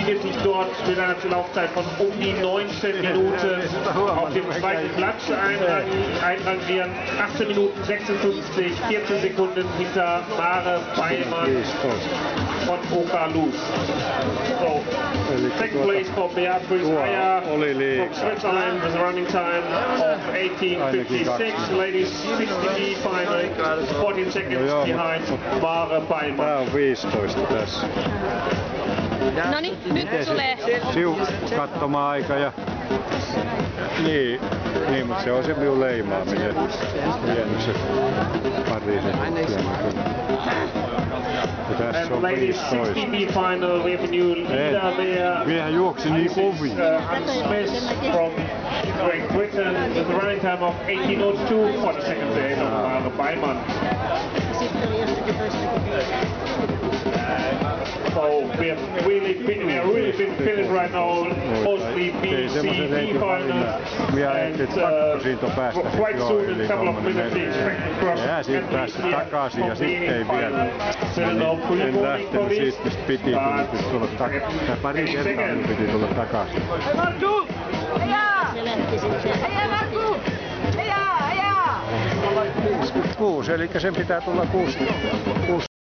befindet sich dort mit einer Laufzeit von die 19 Minuten auf dem zweiten Platz einrangieren. 18 Minuten 56, 14 Sekunden hinter Mare Beimann von Oka Luz. So, second place for Beatrice Ayer from Switzerland with a running time of 18:56. Ladies 60 final, 14 seconds behind Mare Beimann. Tää on 15 tässä. Noniin, nyt tulee. Kattoma-aika ja... Niin, mutta se on se minun leimaaminen. Vienyt se Pariisin. And ladies 60 final, we have a new leader there. Miehän juoksi niin kovin. Smith from Great Britain with a running time of 18:02 for the second day of Mare Beimann. So we are really been feeling right now, mostly BCD final, and quite soon in a couple of minutes we expect to cross takaisin ja sitten ei vielä. En lähtenyt siitä, mistä piti tulla takaisin. Pari kertaa minun piti tulla takaisin. Hei Markku! Hei Markku! Hei! 6, eli sen pitää tulla 6